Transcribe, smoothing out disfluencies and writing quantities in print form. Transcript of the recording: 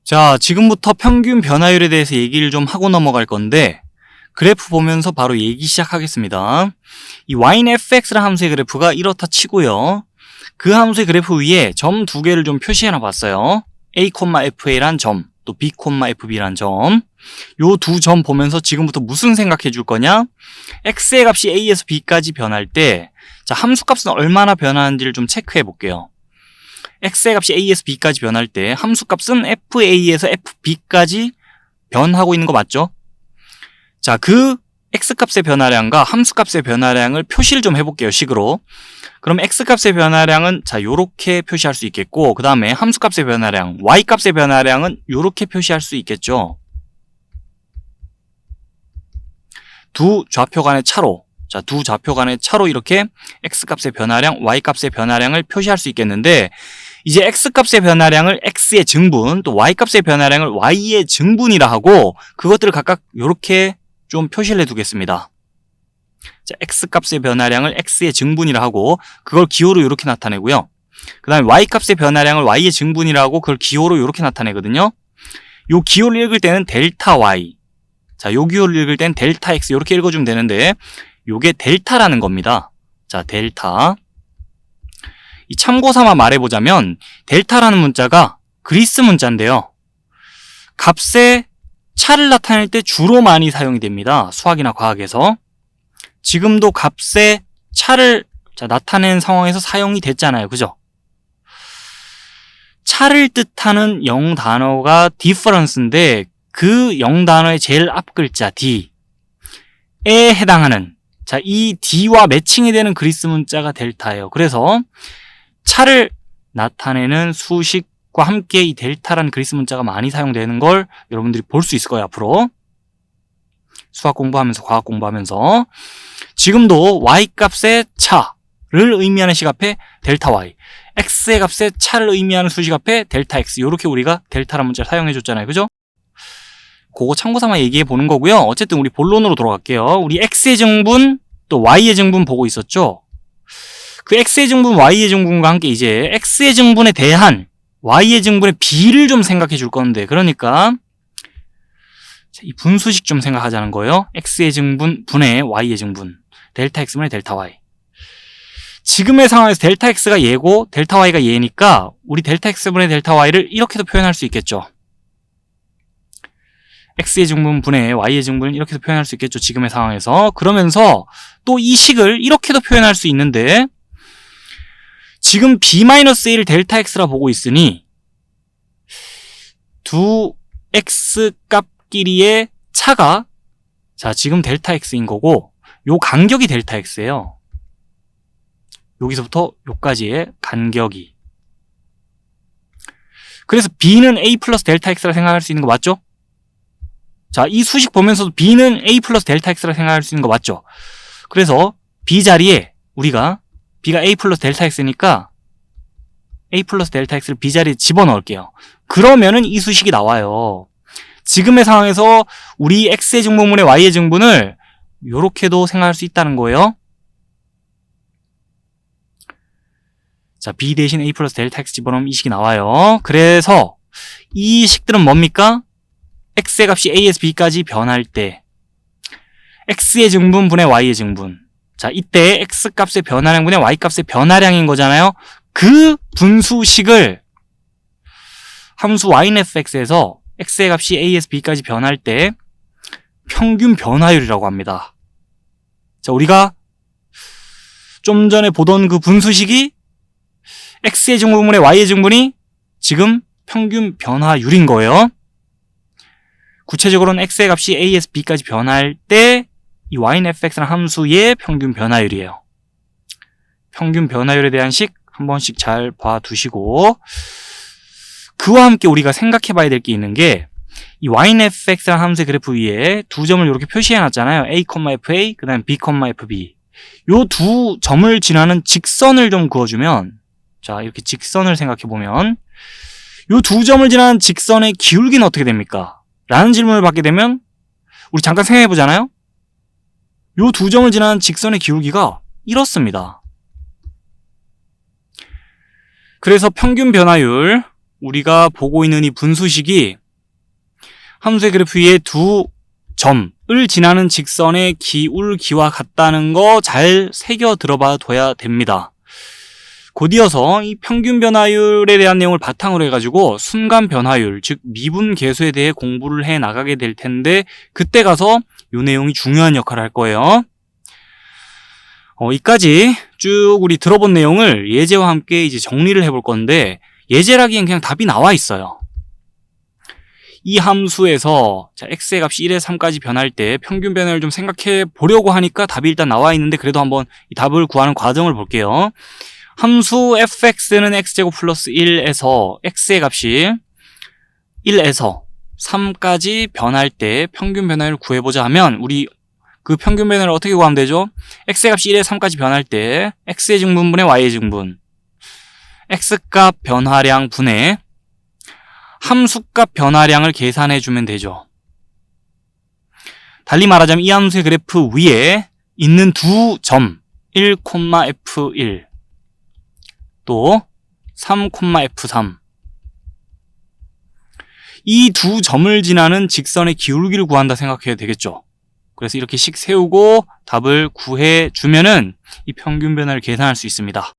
자, 지금부터 평균 변화율에 대해서 얘기를 좀 하고 넘어갈 건데 그래프 보면서 바로 얘기 시작하겠습니다. 이 yinfx라는 함수의 그래프가 이렇다 치고요. 그 함수의 그래프 위에 점 두 개를 좀 표시해 놨어요. a, fa란 점, 또 b, fb란 점. 요 두 점 보면서 지금부터 무슨 생각해 줄 거냐? x의 값이 a에서 b까지 변할 때 자, 함수 값은 얼마나 변하는지를 좀 체크해 볼게요. x의 값이 a에서 b까지 변할 때 함수 값은 fa에서 fb까지 변하고 있는 거 맞죠? 자, 그 x값의 변화량과 함수값의 변화량을 표시를 좀 해볼게요, 식으로. 그럼 x값의 변화량은 자, 요렇게 표시할 수 있겠고, 그 다음에 함수값의 변화량, y값의 변화량은 요렇게 표시할 수 있겠죠. 두 좌표 간의 차로, 자, 두 좌표 간의 차로 이렇게 x값의 변화량, y값의 변화량을 표시할 수 있겠는데, 이제 x값의 변화량을 x의 증분, 또 y값의 변화량을 y의 증분이라 하고, 그것들을 각각 요렇게 좀 표시를 해두겠습니다. 자, x값의 변화량을 x의 증분이라 하고 그걸 기호로 이렇게 나타내고요. 그 다음에 y값의 변화량을 y의 증분이라 하고 그걸 기호로 이렇게 나타내거든요. 요 기호를 읽을 때는 델타 y, 자, 요 기호를 읽을 때는 델타 x 이렇게 읽어주면 되는데 요게 델타라는 겁니다. 자, 델타. 이 참고 삼아 말해보자면 델타라는 문자가 그리스 문자인데요. 값의 차를 나타낼 때 주로 많이 사용이 됩니다. 수학이나 과학에서. 지금도 값의 차를 나타내는 상황에서 사용이 됐잖아요. 그죠? 차를 뜻하는 영단어가 difference인데 그 영단어의 제일 앞 글자 D에 해당하는 자, 이 D와 매칭이 되는 그리스 문자가 델타예요. 그래서 차를 나타내는 수식과 함께 이 델타라는 그리스 문자가 많이 사용되는 걸 여러분들이 볼 수 있을 거예요. 앞으로 수학 공부하면서 과학 공부하면서 지금도 y값의 차를 의미하는 식 앞에 델타 y, x의 값의 차를 의미하는 수식 앞에 델타 x, 이렇게 우리가 델타라는 문자를 사용해 줬잖아요. 그죠? 그거 참고 삼아 얘기해 보는 거고요. 어쨌든 우리 본론으로 돌아갈게요. 우리 x의 증분 또 y의 증분 보고 있었죠? 그 x의 증분, y의 증분과 함께 이제 x의 증분에 대한 y의 증분의 b를 좀 생각해 줄 건데, 그러니까 이 분수식 좀 생각하자는 거예요. x의 증분 분의 y의 증분, 델타 x분의 델타 y. 지금의 상황에서 델타 x가 얘고 델타 y가 얘니까 우리 델타 x분의 델타 y를 이렇게도 표현할 수 있겠죠. x의 증분 분의 y의 증분을 이렇게도 표현할 수 있겠죠. 지금의 상황에서. 그러면서 또 이 식을 이렇게도 표현할 수 있는데, 지금 b-a를 델타 x라 보고 있으니 두 x 값끼리의 차가 자, 지금 델타 x인 거고 요 간격이 델타 x예요. 여기서부터 요까지의 간격이. 그래서 b는 a 플러스 델타 x라 생각할 수 있는 거 맞죠? 자, 이 수식 보면서도 b는 a 플러스 델타 x라 생각할 수 있는 거 맞죠? 그래서 b 자리에 우리가 b가 a 플러스 델타 x니까 a 플러스 델타 x를 b 자리에 집어넣을게요. 그러면은 이 수식이 나와요. 지금의 상황에서 우리 x의 증분분의 y의 증분을 요렇게도 생각할 수 있다는 거예요. 자, b 대신 a 플러스 델타 x 집어넣으면 이 식이 나와요. 그래서 이 식들은 뭡니까? x의 값이 a에서 b까지 변할 때 x의 증분분의 y의 증분. 자, 이때 x 값의 변화량분의 y 값의 변화량인 거잖아요. 그 분수식을 함수 yinfx에서 x의 값이 a에서 b까지 변할 때 평균 변화율이라고 합니다. 자, 우리가 좀 전에 보던 그 분수식이 x의 증분분의 y의 증분이 지금 평균 변화율인 거예요. 구체적으로는 x의 값이 a에서 b까지 변할 때 이 yinfx라는 함수의 평균 변화율이에요. 평균 변화율에 대한 식 한 번씩 잘 봐두시고, 그와 함께 우리가 생각해 봐야 될 게 있는 게, 이 yinfx라는 함수의 그래프 위에 두 점을 이렇게 표시해 놨잖아요. a, fa, 그 다음에 b, fb. 요 두 점을 지나는 직선을 좀 그어주면, 자, 이렇게 직선을 생각해 보면 요 두 점을 지나는 직선의 기울기는 어떻게 됩니까? 라는 질문을 받게 되면 우리 잠깐 생각해 보잖아요. 요 두 점을 지나는 직선의 기울기가 이렇습니다. 그래서 평균 변화율 우리가 보고 있는 이 분수식이 함수의 그래프 위에 두 점을 지나는 직선의 기울기와 같다는 거 잘 새겨 들어봐둬야 됩니다. 곧 이어서 이 평균 변화율에 대한 내용을 바탕으로 해가지고 순간 변화율, 즉 미분 계수에 대해 공부를 해 나가게 될 텐데 그때 가서 이 내용이 중요한 역할을 할 거예요. 이까지 쭉 우리 들어본 내용을 예제와 함께 이제 정리를 해볼 건데 예제라기엔 그냥 답이 나와 있어요. 이 함수에서 x의 값이 1에서 3까지 변할 때 평균 변화를 좀 생각해 보려고 하니까 답이 일단 나와 있는데 그래도 한번 이 답을 구하는 과정을 볼게요. 함수 fx는 x제곱 플러스 1에서 x의 값이 1에서 3까지 변할 때 평균 변화를 구해보자 하면 우리 그 평균 변화를 어떻게 구하면 되죠? x의 값이 1에서 3까지 변할 때 x의 증분분의 y의 증분, x값 변화량 분의 함수값 변화량을 계산해주면 되죠. 달리 말하자면 이 함수의 그래프 위에 있는 두 점 1,f1 또 3,f3 이 두 점을 지나는 직선의 기울기를 구한다 생각해야 되겠죠. 그래서 이렇게 식 세우고 답을 구해주면은 이 평균 변화를 계산할 수 있습니다.